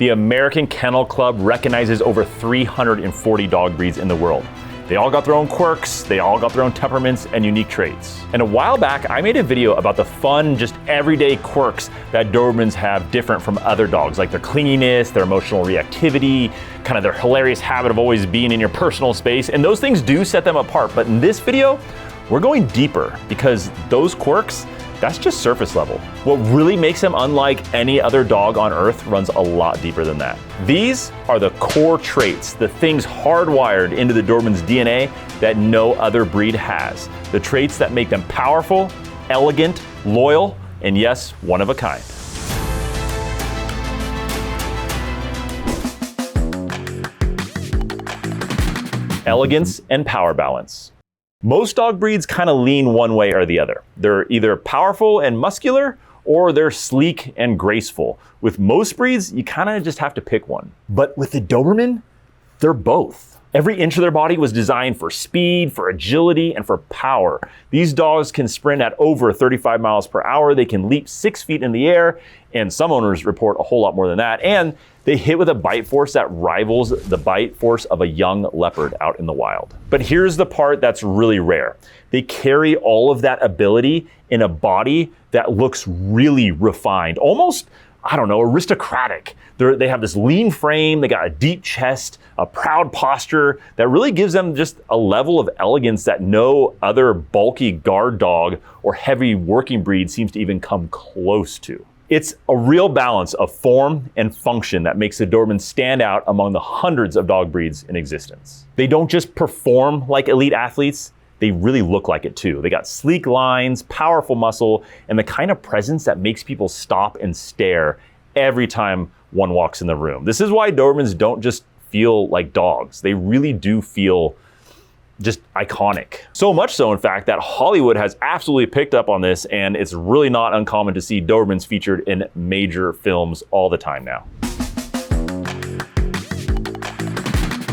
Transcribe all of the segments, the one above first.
The American Kennel Club recognizes over 340 dog breeds in the world. They all got their own quirks, they all got their own temperaments and unique traits. And a while back, I made a video about the fun, just everyday quirks that Dobermans have different from other dogs, like their clinginess, their emotional reactivity, kind of their hilarious habit of always being in your personal space. And those things do set them apart. But in this video, we're going deeper because those quirks, that's just surface level. What really makes them unlike any other dog on earth runs a lot deeper than that. These are the core traits, the things hardwired into the Doberman's DNA that no other breed has. The traits that make them powerful, elegant, loyal, and yes, one of a kind. Elegance and power balance. Most dog breeds kind of lean one way or the other. They're either powerful and muscular, or they're sleek and graceful. With most breeds, you kind of just have to pick one. But with the Doberman, they're both. Every inch of their body was designed for speed, for agility, and for power. These dogs can sprint at over 35 miles per hour. They can leap 6 feet in the air, and some owners report a whole lot more than that. And they hit with a bite force that rivals the bite force of a young leopard out in the wild. But here's the part that's really rare. They carry all of that ability in a body that looks really refined, almost, I don't know, aristocratic. They have this lean frame, they got a deep chest, a proud posture that really gives them just a level of elegance that no other bulky guard dog or heavy working breed seems to even come close to. It's a real balance of form and function that makes the Doberman stand out among the hundreds of dog breeds in existence. They don't just perform like elite athletes, they really look like it too. They got sleek lines, powerful muscle, and the kind of presence that makes people stop and stare every time one walks in the room. This is why Dobermans don't just feel like dogs. They really do feel just iconic. So much so, in fact, that Hollywood has absolutely picked up on this, and it's really not uncommon to see Dobermans featured in major films all the time now.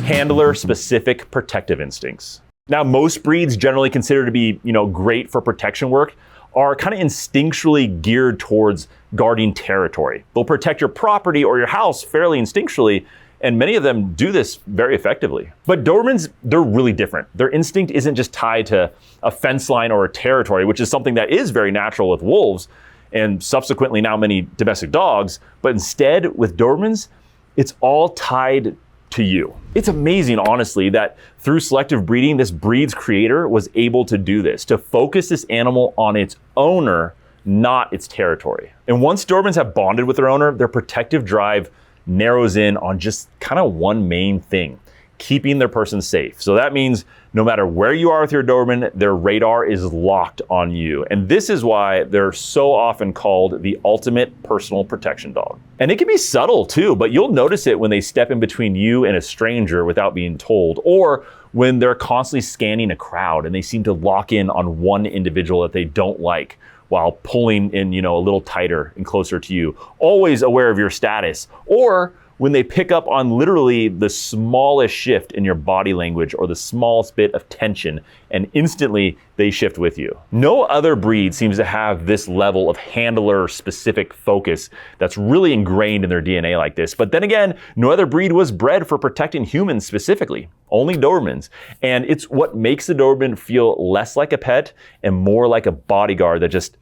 Handler-specific protective instincts. Now, most breeds generally considered to be, great for protection work are kind of instinctually geared towards guarding territory. They'll protect your property or your house fairly instinctually, and many of them do this very effectively. But Dobermans, they're really different. Their instinct isn't just tied to a fence line or a territory, which is something that is very natural with wolves and subsequently now many domestic dogs. But instead, with Dobermans, it's all tied to you. It's amazing, honestly, that through selective breeding, this breed's creator was able to do this, to focus this animal on its owner, not its territory. And once Dobermans have bonded with their owner, their protective drive narrows in on just kind of one main thing: keeping their person safe. So that means no matter where you are with your Doberman, their radar is locked on you. And this is why they're so often called the ultimate personal protection dog. And it can be subtle too, but you'll notice it when they step in between you and a stranger without being told, or when they're constantly scanning a crowd and they seem to lock in on one individual that they don't like, while pulling in, a little tighter and closer to you, always aware of your status, or when they pick up on literally the smallest shift in your body language or the smallest bit of tension, and instantly they shift with you. No other breed seems to have this level of handler-specific focus that's really ingrained in their DNA like this. But then again, no other breed was bred for protecting humans specifically, only Dobermans. And it's what makes the Doberman feel less like a pet and more like a bodyguard that just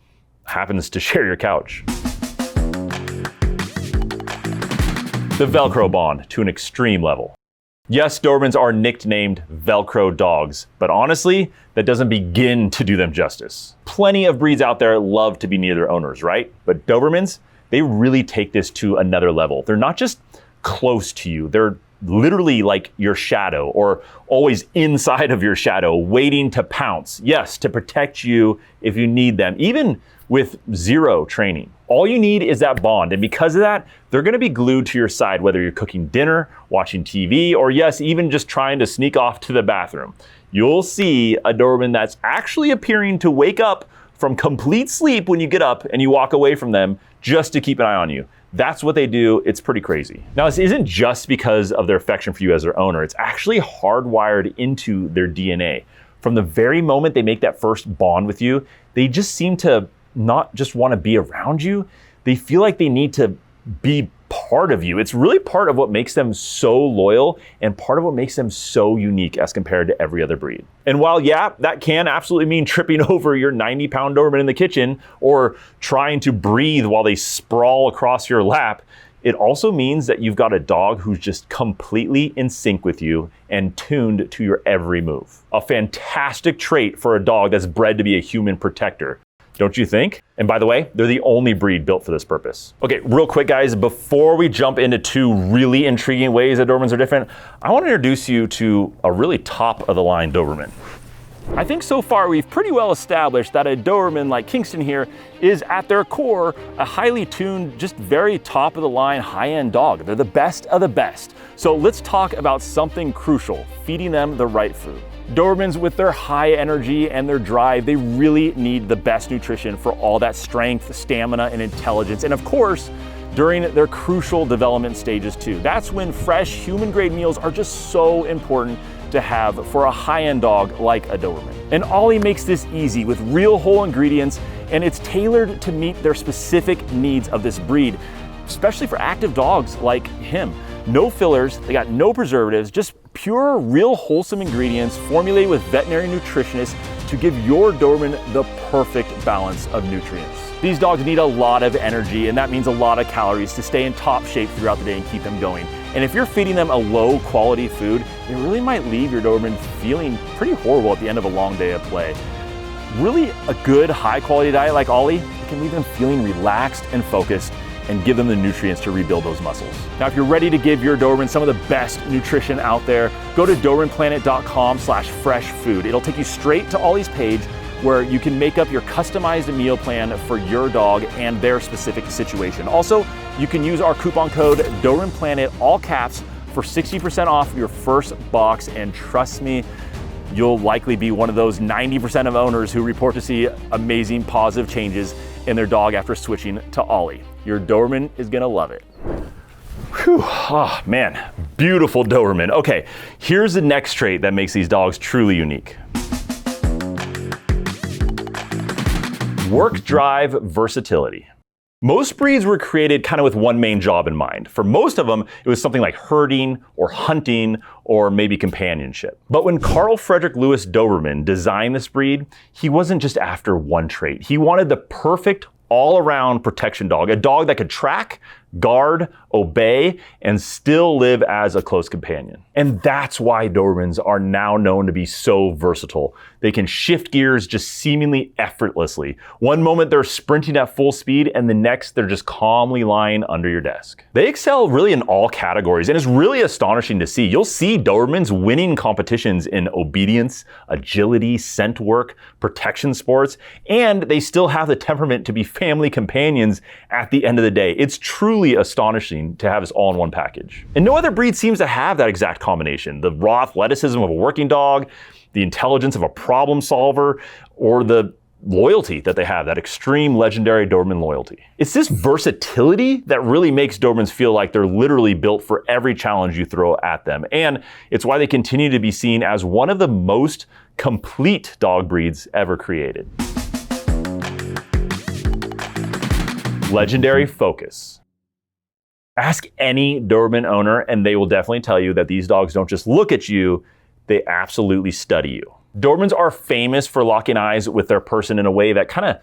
happens to share your couch. The Velcro Bond to an extreme level. Yes, Dobermans are nicknamed Velcro dogs, but honestly, that doesn't begin to do them justice. Plenty of breeds out there love to be near their owners, right? But Dobermans, they really take this to another level. They're not just close to you, they're literally like your shadow, or always inside of your shadow, waiting to pounce. Yes, to protect you if you need them, even with zero training. All you need is that bond, and because of that, they're gonna be glued to your side, whether you're cooking dinner, watching TV, or yes, even just trying to sneak off to the bathroom. You'll see a Doberman that's actually appearing to wake up from complete sleep when you get up and you walk away from them just to keep an eye on you. That's what they do. It's pretty crazy. Now, this isn't just because of their affection for you as their owner. It's actually hardwired into their DNA. From the very moment they make that first bond with you, they just seem to not just want to be around you. They feel like they need to be part of you. It's really part of what makes them so loyal and part of what makes them so unique as compared to every other breed. And while, yeah, that can absolutely mean tripping over your 90-pound Doberman in the kitchen or trying to breathe while they sprawl across your lap, it also means that you've got a dog who's just completely in sync with you and tuned to your every move. A fantastic trait for a dog that's bred to be a human protector, don't you think? And by the way, they're the only breed built for this purpose. Okay, real quick guys, before we jump into two really intriguing ways that Dobermans are different, I want to introduce you to a really top of the line Doberman. I think so far we've pretty well established that a Doberman like Kingston here is at their core a highly tuned, just very top of the line, high-end dog. They're the best of the best. So let's talk about something crucial, feeding them the right food. Dobermans, with their high energy and their drive, they really need the best nutrition for all that strength, stamina, and intelligence. And of course, during their crucial development stages too. That's when fresh human-grade meals are just so important to have for a high-end dog like a Doberman. And Ollie makes this easy with real whole ingredients, and it's tailored to meet their specific needs of this breed, especially for active dogs like him. No fillers, they got no preservatives, just pure, real wholesome ingredients formulated with veterinary nutritionists to give your Doberman the perfect balance of nutrients. These dogs need a lot of energy, and that means a lot of calories to stay in top shape throughout the day and keep them going. And if you're feeding them a low quality food, it really might leave your Doberman feeling pretty horrible at the end of a long day of play. Really, a good high quality diet like Ollie can leave them feeling relaxed and focused and give them the nutrients to rebuild those muscles. Now, if you're ready to give your Doberman some of the best nutrition out there, go to DobermanPlanet.com/fresh food. It'll take you straight to Ollie's page where you can make up your customized meal plan for your dog and their specific situation. Also, you can use our coupon code DobermanPlanet, all caps, for 60% off your first box. And trust me, you'll likely be one of those 90% of owners who report to see amazing positive changes in their dog after switching to Ollie. Your Doberman is gonna love it. Whew, oh man, beautiful Doberman. Okay, here's the next trait that makes these dogs truly unique. Work drive versatility. Most breeds were created kind of with one main job in mind. For most of them, it was something like herding or hunting or maybe companionship. But when Carl Frederick Lewis Doberman designed this breed, he wasn't just after one trait. He wanted the perfect all-around protection dog, a dog that could track, guard, obey, and still live as a close companion. And that's why Dobermans are now known to be so versatile. They can shift gears just seemingly effortlessly. One moment they're sprinting at full speed, and the next they're just calmly lying under your desk. They excel really in all categories, and it's really astonishing to see. You'll see Dobermans winning competitions in obedience, agility, scent work, protection sports, and they still have the temperament to be family companions at the end of the day. It's truly astonishing to have this all in one package. And no other breed seems to have that exact combination. The raw athleticism of a working dog, the intelligence of a problem solver, or the loyalty that they have, that extreme legendary Doberman loyalty. It's this versatility that really makes Dobermans feel like they're literally built for every challenge you throw at them. And it's why they continue to be seen as one of the most complete dog breeds ever created. Legendary focus. Ask any Doberman owner and they will definitely tell you that these dogs don't just look at you, they absolutely study you. Dobermans are famous for locking eyes with their person in a way that kind of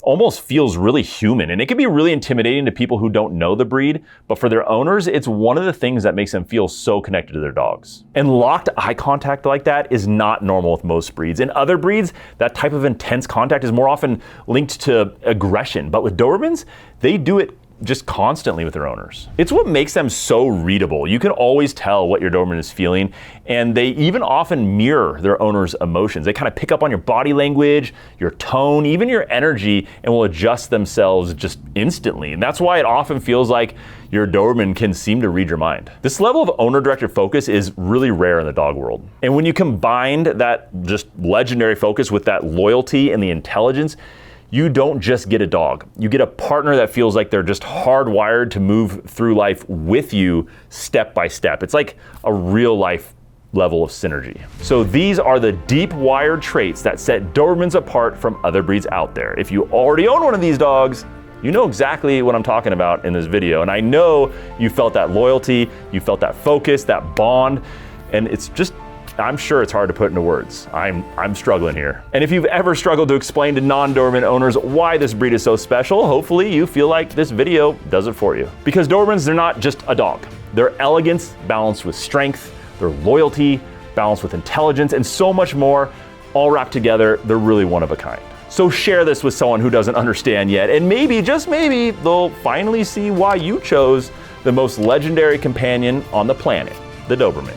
almost feels really human. And it can be really intimidating to people who don't know the breed, but for their owners, it's one of the things that makes them feel so connected to their dogs. And locked eye contact like that is not normal with most breeds. In other breeds, that type of intense contact is more often linked to aggression. But with Dobermans, they do it just constantly with their owners. It's what makes them so readable. You can always tell what your Doberman is feeling, and they even often mirror their owner's emotions. They kind of pick up on your body language, your tone, even your energy, and will adjust themselves just instantly. And that's why it often feels like your Doberman can seem to read your mind. This level of owner-directed focus is really rare in the dog world. And when you combine that just legendary focus with that loyalty and the intelligence, you don't just get a dog. You get a partner that feels like they're just hardwired to move through life with you step by step. It's like a real life level of synergy. So these are the deep wired traits that set Dobermans apart from other breeds out there. If you already own one of these dogs, You know exactly what I'm talking about in this video, and I know you felt that loyalty, you felt that focus, that bond, and it's just, I'm sure it's hard to put into words. I'm struggling here. And if you've ever struggled to explain to non-Doberman owners why this breed is so special, hopefully you feel like this video does it for you. Because Dobermans, they're not just a dog. They're elegance balanced with strength, they're loyalty balanced with intelligence, and so much more, all wrapped together. They're really one of a kind. So share this with someone who doesn't understand yet, and maybe, just maybe, they'll finally see why you chose the most legendary companion on the planet, the Doberman.